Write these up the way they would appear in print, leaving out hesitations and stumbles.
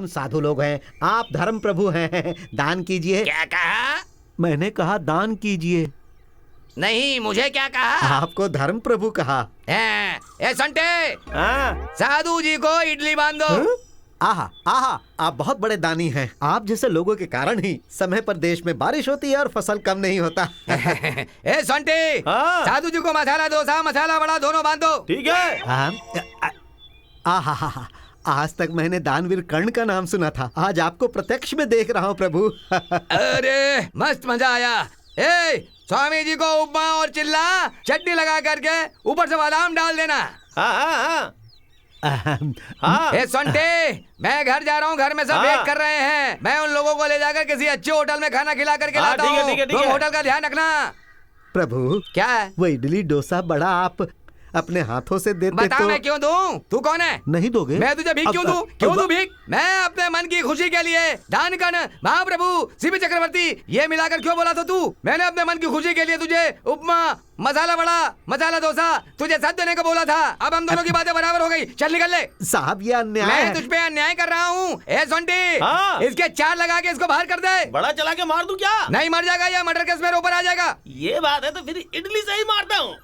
हम साधु लोग हैं, आप धर्म प्रभु हैं, दान कीजिए। क्या कहा? मैंने कहा दान कीजिए। नहीं, मुझे क्या कहा? आपको धर्म प्रभु कहा। ए संटे, हाँ। साधु जी को इडली बांध दो। आहा आहा, आप बहुत बड़े दानी हैं। आप जैसे लोगों के कारण ही समय पर देश में बारिश होती है और फसल कम नहीं होता। ए संटे, हाँ। साधु जी को मसाला डोसा, मसाला वड़ा दोनों बांध दो। ठीक है। आहा, आज तक मैंने दानवीर कर्ण का नाम सुना था, आज आपको प्रत्यक्ष में देख रहा हूँ प्रभु। अरे मस्त मजा आया। ए स्वामी जी को उपमा और चिल्ला चटनी लगा करके ऊपर से बादाम डाल देना। हाँ हाँ हाँ। हाँ। ए संटे, मैं घर जा रहा हूँ, घर में सब वेट कर रहे हैं। मैं उन लोगों को ले जाकर किसी अच्छे होटल में खाना खिला करके लाता हूँ। तुम होटल का ध्यान रखना। प्रभु क्या है? वो इडली डोसा बड़ा आप अपने हाथों से देते बता तो मैं क्यों दूं? तू कौन है? नहीं दोगे? मैं तुझे भीख क्यों दूं? क्यों दूं भीख? मैं अपने मन की खुशी के लिए दान कर्ण, महाप्रभु, शिव चक्रवर्ती ये मिलाकर क्यों बोला था तू? मैंने अपने मन की खुशी के लिए तुझे उपमा, मसाला वड़ा, मसाला डोसा तुझे सब देने को बोला था। अब हम दोनों की बातें बराबर हो गई। चल निकल ले। साहब ये अन्याय मैं है। तुझ पे अन्याय कर रहा हूँ। ए सोंटी, हाँ। इसके 4 लगा के इसको बाहर कर दे। बड़ा चला के मार दूं क्या? नहीं मर जाएगा, या मर्डर केस में ऊपर आ जाएगा। ये बात है तो फिर इडली से ही मारता हूँ।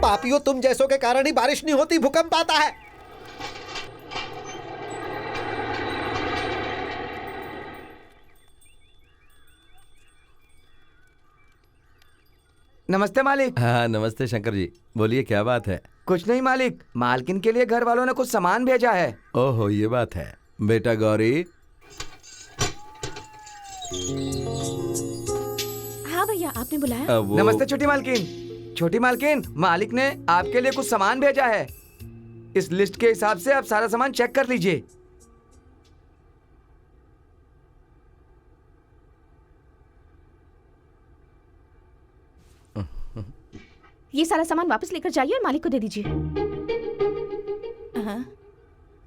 पापियों, तुम जैसों के कारण ही बारिश नहीं होती, भूकंप आता है। नमस्ते मालिक। हाँ नमस्ते शंकर जी, बोलिए क्या बात है? कुछ नहीं मालिक, मालकिन के लिए घर वालों ने कुछ सामान भेजा है। ओहो ये बात है। बेटा गौरी। हाँ भैया, आपने बुलाया? नमस्ते छोटी मालकिन। छोटी मालकिन, मालिक ने आपके लिए कुछ सामान भेजा है। इस लिस्ट के हिसाब से आप सारा सामान चेक कर लीजिए। ये सारा सामान वापस लेकर जाइए और मालिक को दे दीजिए। हाँ।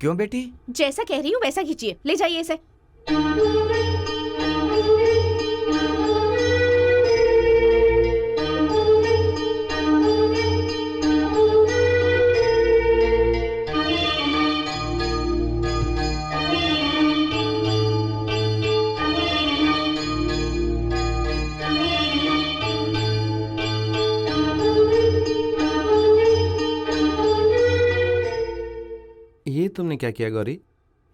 क्यों बेटी? जैसा कह रही हूँ वैसा खींचिए, ले जाइए इसे। ये तुमने क्या किया गौरी?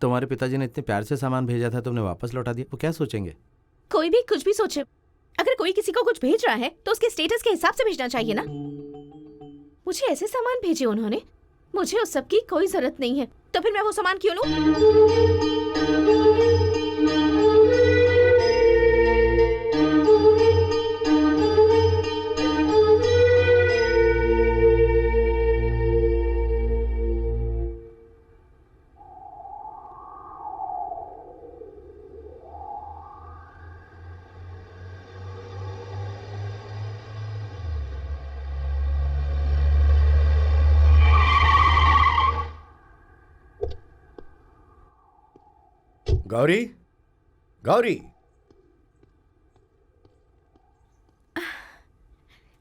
तुम्हारे पिताजी ने इतने प्यार से सामान भेजा था, तुमने वापस लौटा दिया। वो क्या सोचेंगे? कोई भी कुछ भी सोचे, अगर कोई किसी को कुछ भेज रहा है तो उसके स्टेटस के हिसाब से भेजना चाहिए ना। मुझे ऐसे सामान भेजे उन्होंने, मुझे उस सब की कोई जरूरत नहीं है, तो फिर मैं वो सामान क्यों लूं? गौरी, गौरी,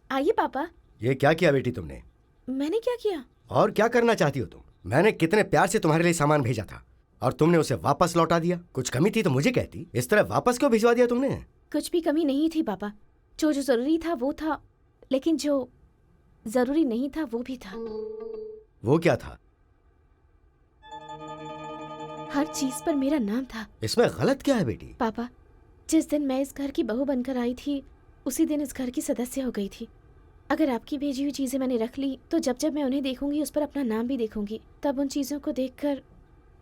आइए पापा। ये क्या किया बेटी तुमने? मैंने क्या किया? और क्या करना चाहती हो तुम? मैंने कितने प्यार से तुम्हारे लिए सामान भेजा था और तुमने उसे वापस लौटा दिया। कुछ कमी थी तो मुझे कहती। इस तरह वापस क्यों भिजवा दिया तुमने? कुछ भी कमी नहीं थी पापा, जो जो जरूरी था वो था, लेकिन जो जरूरी नहीं था वो भी था। वो क्या था? हर चीज पर मेरा नाम था। इसमें गलत क्या है बेटी? पापा, जिस दिन मैं इस घर की बहू बनकर आई थी उसी दिन इस घर की सदस्य हो गई थी। अगर आपकी भेजी हुई चीजें मैंने रख ली तो जब जब मैं उन्हें देखूंगी उस पर अपना नाम भी देखूंगी, तब उन चीजों को देखकर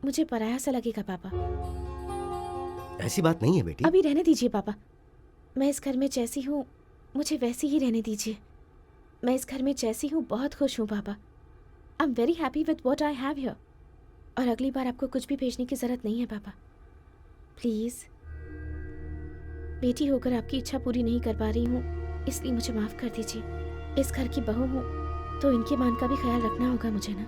मुझे पराया सा लगेगा पापा। ऐसी बात नहीं है बेटी। अभी रहने दीजिए पापा, मैं इस घर में जैसी हूँ मुझे वैसी ही रहने दीजिए। मैं इस घर में जैसी हूँ बहुत खुश हूँ पापा। I am very happy with what I have here. और अगली बार आपको कुछ भी भेजने की जरूरत नहीं है पापा। प्लीज, बेटी होकर आपकी इच्छा पूरी नहीं कर पा रही हूँ, इसलिए मुझे माफ कर दीजिए। इस घर की बहू हूँ तो इनके मान का भी ख्याल रखना होगा मुझे ना।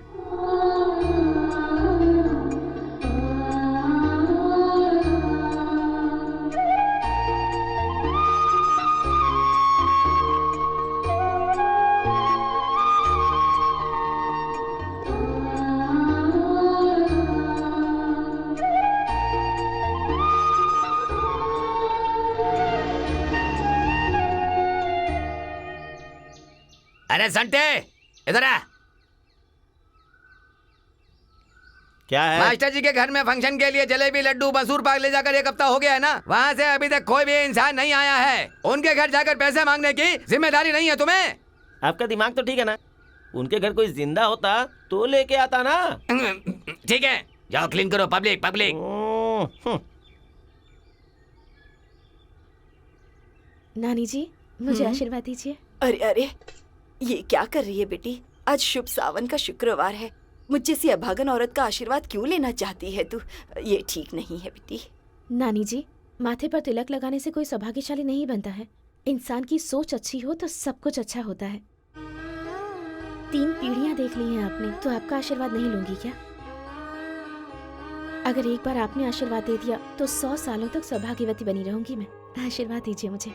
अरे संटे इधर आ। क्या है? मास्टर जी के घर में फंक्शन के लिए जलेबी लड्डू मसूर पाक ले जाकर 1 हफ्ता हो गया है ना, वहाँ से अभी तक कोई भी इंसान नहीं आया है। उनके घर जाकर पैसे मांगने की जिम्मेदारी नहीं है तुम्हें। आपका दिमाग तो ठीक है ना? उनके घर कोई जिंदा होता तो लेके आता ना। ठीक है, जाओ क्लीन करो। Public public. नानी जी मुझे आशीर्वाद दीजिए। अरे अरे, ये क्या कर रही है बेटी? आज शुभ सावन का शुक्रवार है। मुझ जैसी अभागन औरत का आशीर्वाद क्यों लेना चाहती है तू? ये ठीक नहीं है बेटी। नानी जी, माथे पर तिलक लगाने से कोई सौभाग्यशाली नहीं बनता है। इंसान की सोच अच्छी हो तो सब कुछ अच्छा होता है। 3 पीढ़ियां देख ली हैं आपने, तो आपका आशीर्वाद नहीं लूंगी क्या? अगर एक बार आपने आशीर्वाद दे दिया तो 100 सालों तक सौभाग्यवती बनी रहूंगी मैं। आशीर्वाद दीजिए मुझे।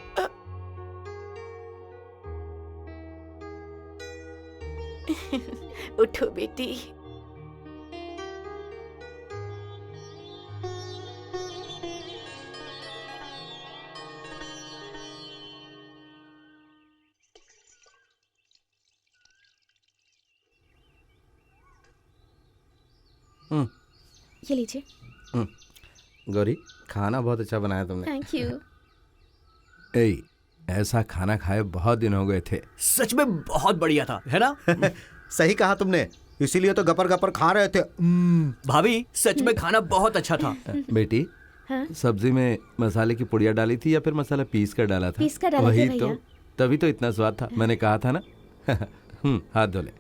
उठो बेटी। ये लीजिए। गौरी, खाना बहुत अच्छा बनाया तुमने। Thank you. ए, ऐसा खाना खाए बहुत दिन हो गए थे। सच में बहुत बढ़िया था, है ना? सही कहा तुमने, इसीलिए तो गपर गपर खा रहे थे। भाभी, सच में खाना बहुत अच्छा था। बेटी, हाँ? सब्जी में मसाले की पुड़िया डाली थी या फिर मसाला पीस कर डाला था? पीस कर डाला था वही भैया। तो, तभी तो इतना स्वाद था। मैंने कहा था ना। हाथ धो ले।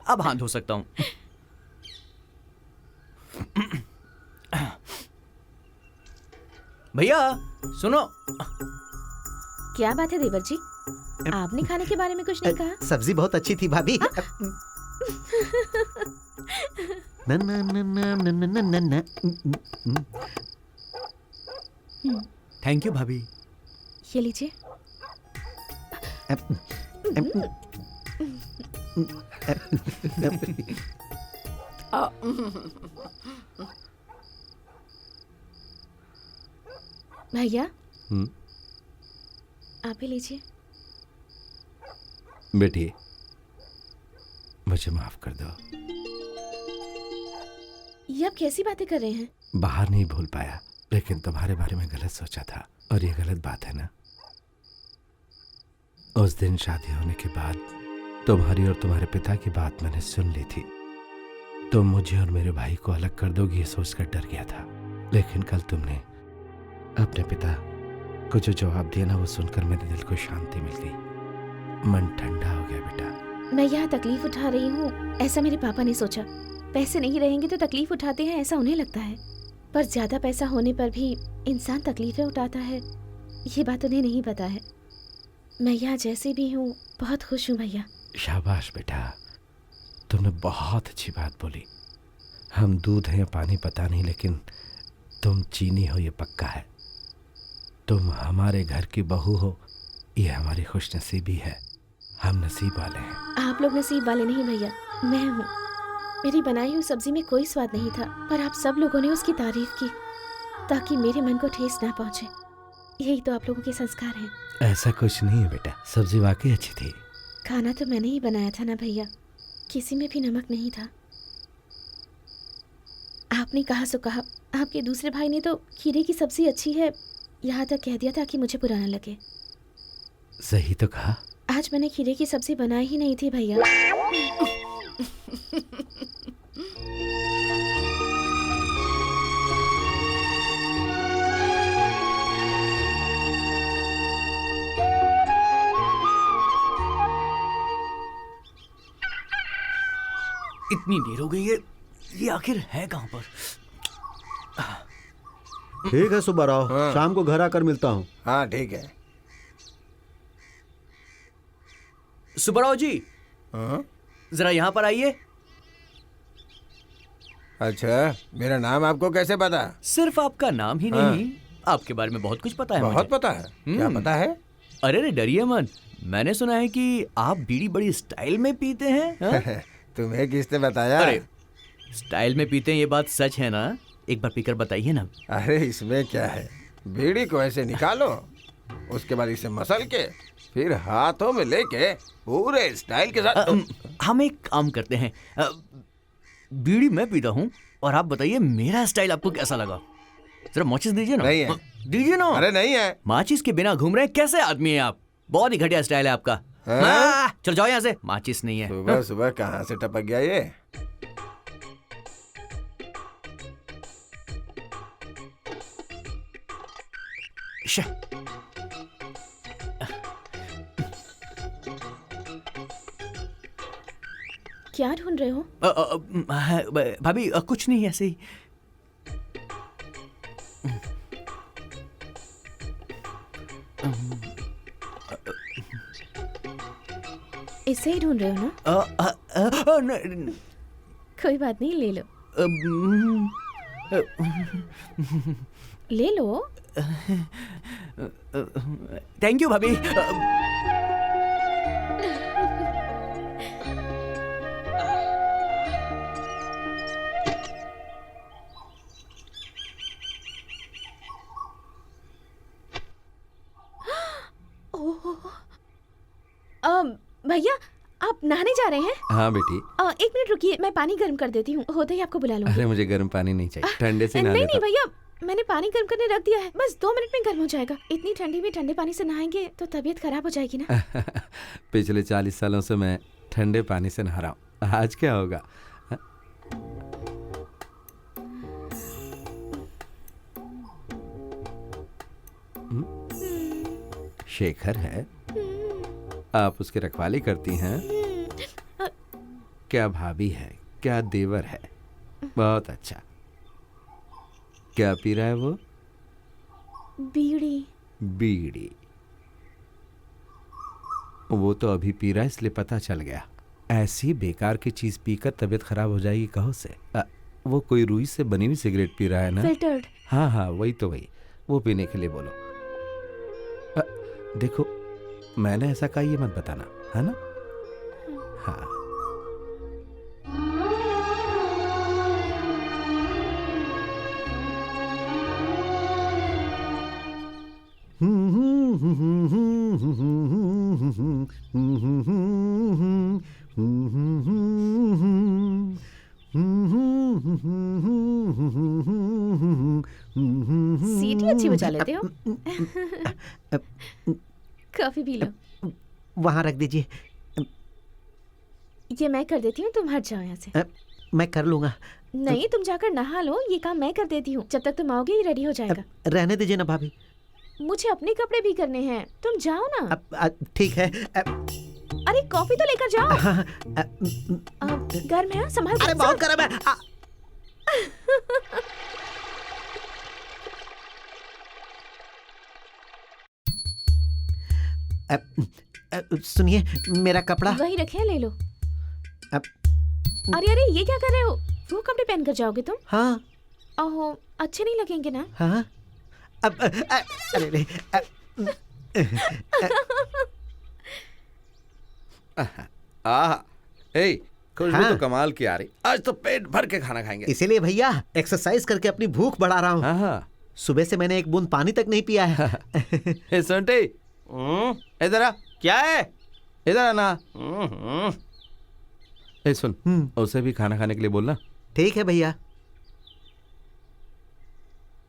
अब हाथ धो सकता हूँ। भैया सुनो। क्या बात है देवर जी, आपने खाने के बारे में कुछ नहीं कहा? सब्जी बहुत अच्छी थी भाभी। न न न न न न न न। थैंक यू भाभी। ये लीजिए। भैया आप ही लीजिए। बेटी, मुझे माफ कर दो। ये आप कैसी बातें कर रहे हैं? बाहर नहीं भूल पाया, लेकिन तुम्हारे बारे में गलत सोचा था, और ये गलत बात है ना। उस दिन शादी होने के बाद तुम्हारी और तुम्हारे पिता की बात मैंने सुन ली थी। तुम मुझे और मेरे भाई को अलग कर दोगी ये सोचकर डर गया था, लेकिन कल तुमने अपने पिता को जो जवाब दिया ना, वो सुनकर मेरे दिल को शांति मिल गई। मन ठंडा हो गया बेटा। मैं यहाँ तकलीफ उठा रही हूँ ऐसा मेरे पापा ने सोचा। पैसे नहीं रहेंगे तो तकलीफ उठाते हैं ऐसा उन्हें लगता है, पर ज्यादा पैसा होने पर भी इंसान तकलीफें उठाता है, ये बात उन्हें नहीं पता है। मैं यहाँ जैसे भी हूँ बहुत खुश हूँ भैया। शाबाश बेटा, तुमने बहुत अच्छी बात बोली। हम दूध हैं या पानी पता नहीं, लेकिन तुम चीनी हो ये पक्का है। तुम हमारे घर की बहू हो, ये हमारी खुशनसीबी है। हम नसीब वाले हैं। आप लोग नसीब वाले नहीं भैया, मैं हूँ। मेरी बनाई हुई सब्जी में कोई स्वाद नहीं था, पर आप सब लोगों ने उसकी तारीफ की ताकि मेरे मन को ठेस ना पहुँचे। यही तो आप लोगों के संस्कार हैं। ऐसा कुछ नहीं है बेटा, सब्जी वाकई अच्छी थी। खाना तो मैंने ही बनाया था ना भैया, किसी में भी नमक नहीं था। आपने कहा सो कहा। आपके दूसरे भाई ने तो खीरे की सब्जी अच्छी है यहाँ तक कह दिया था कि मुझे बुरा न लगे। सही तो कहा। आज मैंने खीरे की सब्जी बनाई ही नहीं थी भैया। इतनी देर हो गई है, ये आखिर है कहाँ पर? ठीक है सुब्बाराव, शाम को घर आकर मिलता हूँ। हाँ ठीक है। सुब्बाराव जी, हाँ? जरा यहाँ पर आइए। अच्छा, मेरा नाम आपको कैसे पता? सिर्फ आपका नाम ही नहीं, आपके बारे में बहुत कुछ पता है। बहुत मुझे पता है। क्या पता है? अरे रे डरिए मत, मैंने सुना है कि आप बीड़ी बड़ी स्टाइल में पीते हैं। हाँ? तुम्हें किसने बताया? अरे स्टाइल में पीते हैं ये बात सच है ना? एक बार पीकर बताइए ना। अरे इसमें क्या है, बीड़ी को ऐसे निकालो उसके बाद इसे मसल के फिर हाथों में लेके पूरे स्टाइल के साथ। हम एक काम करते हैं, बीड़ी मैं पीता हूँ और आप बताइए मेरा स्टाइल आपको कैसा लगा। जरा माचिस दीजिए ना। नहीं है। दीजिए ना। अरे नहीं है। माचिस के बिना घूम रहे हैं, कैसे आदमी हैं आप? बहुत ही घटिया स्टाइल है आपका। चलो जाओ यहाँ से, माचिस नहीं है। सुबह सुबह कहाँ से टपक गया ये? क्या ढूंढ रहे हो? भाभी कुछ नहीं, ऐसे ही। इसे ही ढूंढ रहे हो ना? कोई बात नहीं, ले लो। ले लो। थैंक यू भाभी। भैया आप नहाने जा रहे हैं? हाँ बेटी। 1 मिनट रुकिए, मैं पानी गर्म कर देती हूँ, होते ही आपको बुला लूंगी। अरे मुझे गर्म पानी नहीं चाहिए, ठंडे से नहा नहीं लेता। नहीं भैया, मैंने पानी गर्म करने रख दिया है, बस 2 मिनट में गर्म हो जाएगा। इतनी ठंडी में ठंडे पानी से नहाएंगे तो तबीयत खराब हो जाएगी ना। पिछले 40 सालों से मैं ठंडे पानी से नहा रहा हूँ, आज क्या होगा? शेखर है, आप उसकी रखवाली करती हैं। क्या भाभी है, क्या देवर है, बहुत अच्छा। क्या पी रहा है वो? बीड़ी। बीड़ी? वो तो अभी पी रहा है, इसलिए पता चल गया। ऐसी बेकार की चीज पीकर तबीयत खराब हो जाएगी कहो से। वो कोई रुई से बनी हुई सिगरेट पी रहा है ना? फिल्टर्ड। हाँ हाँ वही तो, वही वो पीने के लिए बोलो। देखो मैंने ऐसा कहा, ये मत बताना, है ना? हाँ। सीटी अच्छी बजा लेते हो। Coffee P low. वहां रख दीजिए। ये मैं कर देती हूँ, तुम हट जाओ यहाँ से। मैं कर लूंगा। नहीं, तुम जाकर नहा लो, ये काम मैं कर देती हूँ। जब तक तुम आओगे ये रेडी हो जाएगा। रहने दीजिए ना भाभी, मुझे अपने कपड़े भी करने हैं, तुम जाओ ना। ठीक है। अरे कॉफी तो लेकर जाओ। गर्म है, संभाल। अरे बहुत गर्म है। सुनिए, मेरा कपड़ा वही रखे, ले लो। अरे अरे ये क्या कर रहे हो? वो कपड़े पहन कर जाओगे तुम? हाँ। ओहो, अच्छे नहीं लगेंगे ना? हाँ। अरे खुशबू तो कमाल की आ रही। आज तो पेट भर के खाना खाएंगे। इसीलिए भैया एक्सरसाइज करके अपनी भूख बढ़ा रहा हूँ। हाँ। सुबह से मैंने एक बूंद पानी तक नहीं पिया है। सुनते इधर आ। क्या है? इधर आना। सुन, उसे भी खाना खाने के लिए बोलना। ठीक है भैया।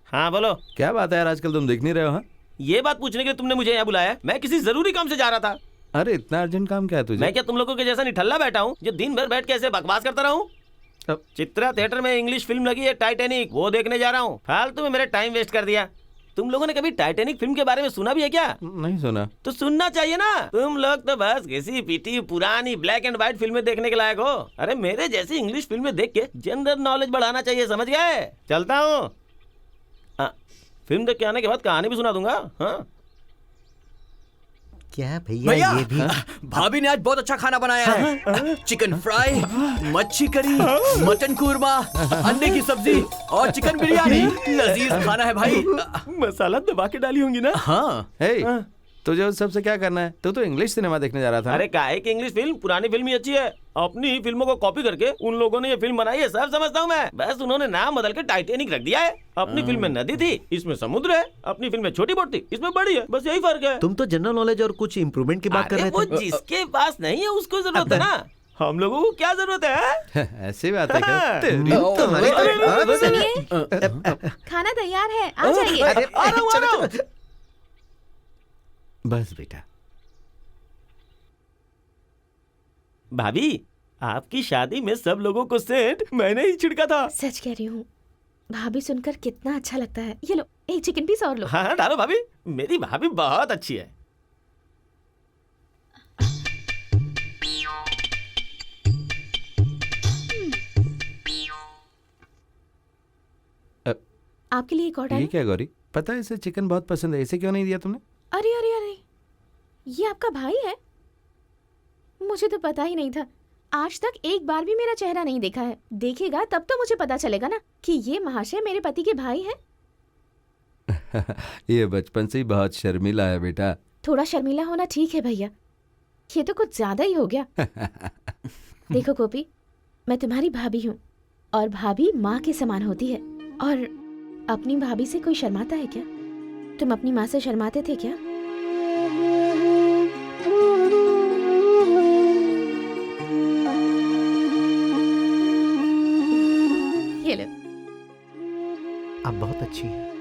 हाँ बोलो। क्या बात है यार, आजकल तुम दिख नहीं रहे हो? हाँ, ये बात पूछने के लिए तुमने मुझे यहाँ बुलाया? मैं किसी जरूरी काम से जा रहा था। अरे इतना अर्जेंट काम क्या है तुझे? मैं क्या तुम लोगों के जैसा निठल्ला बैठा हूँ जो दिन भर बैठ के ऐसे बकवास करता रहूं? चित्रा थिएटर में इंग्लिश फिल्म लगी है टाइटैनिक, वो देखने जा रहा हूँ। फालतू में मेरा टाइम वेस्ट कर दिया। तुम लोगों ने कभी टाइटैनिक फिल्म के बारे में सुना भी है क्या? नहीं सुना। तो सुनना चाहिए ना। तुम लोग तो बस घिसी पीटी पुरानी ब्लैक एंड व्हाइट फिल्में देखने के लायक हो। अरे मेरे जैसी इंग्लिश फिल्में देख के जनरल नॉलेज बढ़ाना चाहिए, समझ गए? चलता हूँ। फिल्म देख के आने के बाद कहानी भी सुना दूंगा। हाँ क्या भैया, ये भी भाभी ने आज बहुत अच्छा खाना बनाया है। चिकन फ्राई, मच्छी करी, मटन कुरमा, अंडे की सब्जी और चिकन बिरयानी। लजीज खाना है भाई। मसाला दबा के डाली होंगी ना? हाँ। तुझे उस सबसे क्या करना है? तू तो इंग्लिश सिनेमा देखने जा रहा था। अरे काहे की इंग्लिश फिल्म, पुरानी फिल्म ही अच्छी है। अपनी ही फिल्मों को कॉपी करके उन लोगों ने ये फिल्म बनाई है, सब समझता हूँ मैं। बस उन्होंने नाम बदल के टाइटेनिक रख दिया है। अपनी फिल्म में नदी थी, इसमें समुद्र है। अपनी फिल्म में छोटी बोट थी, इसमें बड़ी है। बस यही फर्क है। तुम तो जनरल नॉलेज और कुछ इम्प्रूवमेंट की बात कर अरे रहे वो थे। जिसके पास नहीं है उसको जरूरत है ना, हम लोगों को क्या जरूरत है? ऐसी बात है क्या? हाँ। तेरी तुम्हारी तो- सुनिए, खाना तैयार है, आ जाइए। अरे, चलो, चलो। बस बेटा। भाभी आपकी शादी में सब लोगों को सेंट मैंने ही छिड़का था। सच कह रही हूँ, भाभी सुनकर कितना अच्छा लगता है। ये लो, एक चिकन पीस और लो। हाँ हाँ, डालो भाभी, मेरी भाभी बहुत अच्छी है। आपके लिए एक और ये डालूं? क्या गौरी, पता है इसे चिकन बहुत पसंद है, इसे क्यों नहीं दिया तुमने? अरे अरे अरे, ये आपका भाई है? मुझे तो पता ही नहीं था। आज तक एक बार भी मेरा चेहरा नहीं देखा है। देखेगा तब तो मुझे पता चलेगा ना कि ये महाशय मेरे पति के भाई हैं। ये बचपन से ही बहुत शर्मीला है बेटा। थोड़ा शर्मीला होना ठीक है भैया, ये तो कुछ ज्यादा ही हो गया। देखो गोपी, मैं तुम्हारी भाभी हूँ और भाभी माँ के समान होती है। और अपनी भाभी से कोई शर्माता है क्या? तुम अपनी माँ से शर्माते थे क्या? ये लो। आप बहुत अच्छी हैं।